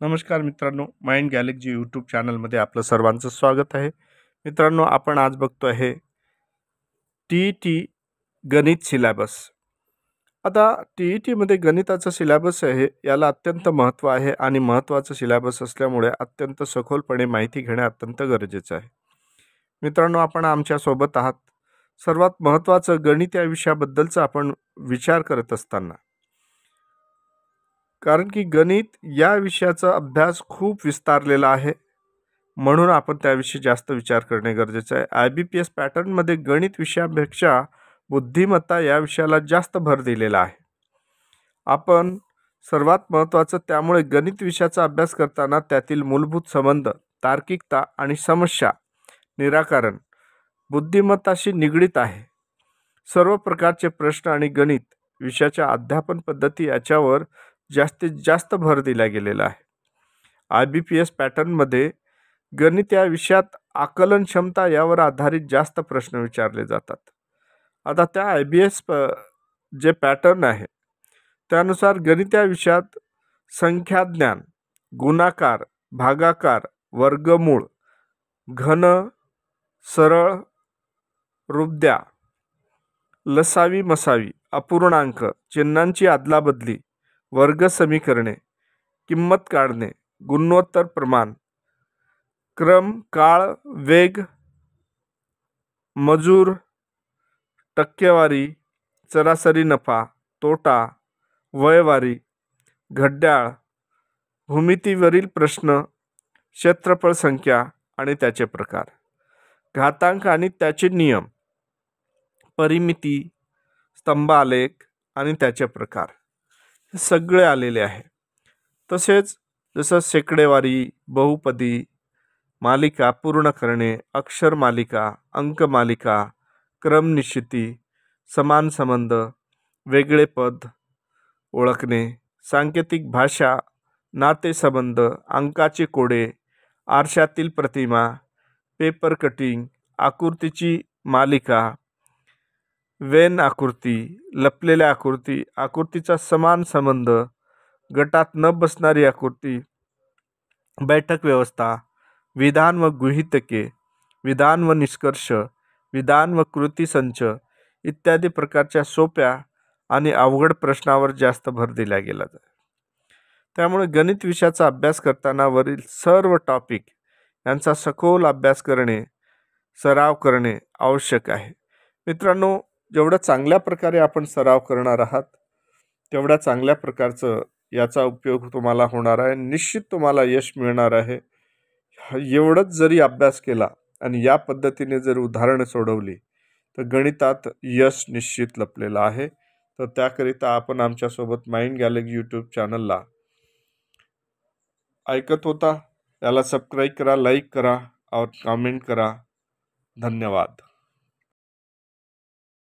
नमस्कार मित्रांनो, mind Galaxy YouTube चॅनलमध्ये आपलं सर्वांचं स्वागत आहे. मित्रांनो, आपण आज बघतो आहे TET गणित सिलॅबस. आता TETमध्ये गणिताचं सिलॅबस आहे, याला अत्यंत महत्त्व आहे आणि महत्त्वाचं सिलॅबस असल्यामुळे अत्यंत सखोलपणे माहिती घेणे अत्यंत गरजेचं आहे. मित्रांनो, आपण आमच्यासोबत आहात. सर्वात महत्त्वाचं गणित या विषयाबद्दलचं आपण विचार करत असताना, कारण की गणित या विषयाचा अभ्यास खूप विस्तारलेला आहे, म्हणून आपण त्याविषयी जास्त विचार करणे गरजेचं आहे. IBPS पॅटर्नमध्ये गणित विषयापेक्षा बुद्धिमत्ता या विषयाला जास्त भर दिलेला आहे. आपण सर्वात महत्त्वाचं त्यामुळे गणित विषयाचा अभ्यास करताना त्यातील मूलभूत संबंध, तार्किकता आणि समस्या निराकरण बुद्धिमत्ताशी निगडीत आहे. सर्व प्रकारचे प्रश्न आणि गणित विषयाच्या अध्यापन पद्धती याच्यावर जास्तीत जास्त भर दिला गेलेला आहे. IBPS पॅटर्नमध्ये गणित या विषयात आकलन क्षमता यावर आधारित जास्त प्रश्न विचारले जातात. आता त्या IBPS जे पॅटर्न आहे त्यानुसार गणित या विषयात संख्याज्ञान, गुणाकार, भागाकार, वर्गमूळ, घन, सरळ, रुपद्या, लसावी मसावी, अपूर्णांक, चिन्हांची अदलाबदली, वर्ग समीकरणे, किंमत काढणे, गुणोत्तर प्रमाण, क्रम, काळ, वेग, मजूर, टक्केवारी, सरासरी नफा, तोटा, वयवारी, घड्याळ, भूमितीवरील प्रश्न, क्षेत्रफळ संख्या आणि त्याचे प्रकार, घातांक आणि त्याचे नियम, परिमिती, स्तंभालेख आणि त्याचे प्रकार, हे सगळे आलेले आहे. तसेच जसं शेकडेवारी, बहुपदी, मालिका पूर्ण करणे, अक्षर मालिका, अंक मालिका, क्रम निश्चिती, समान संबंध, वेगळे पद ओळखणे, सांकेतिक भाषा, नातेसंबंध, अंकाचे कोडे, आरशातील प्रतिमा, पेपर कटिंग, आकृतीची मालिका, वेन आकृती, लपलेल्या आकृती, आकृतीचा समान संबंध, गटात न बसणारी आकृती, बैठक व्यवस्था, विधान व गृहीतके, विधान व निष्कर्ष, विधान व कृती संच इत्यादी प्रकारच्या सोप्या आणि अवघड प्रश्नावर जास्त भर दिला गेला आहे. त्यामुळे गणित विषयाचा अभ्यास करताना वरील सर्व टॉपिक यांचा सखोल अभ्यास करणे, सराव करणे आवश्यक आहे. मित्रांनो, जेवढ्या चांगल्या प्रकारे आपण सराव करणार आहात तेवढ्या चांगल्या प्रकारचं याचा उपयोग तुम्हाला होणार आहे. निश्चित तुम्हाला यश मिळणार आहे. एवढंच जरी अभ्यास केला आणि या पद्धतीने जर उदाहरणं सोडवली तर गणितात यश निश्चित लपलेलं आहे. तर त्याकरिता आपण आमच्यासोबत माइंड गॅलेक्सी यूट्यूब चॅनलला ऐकत होता, त्याला सबस्क्राईब करा, लाईक करा और कमेंट करा. धन्यवाद.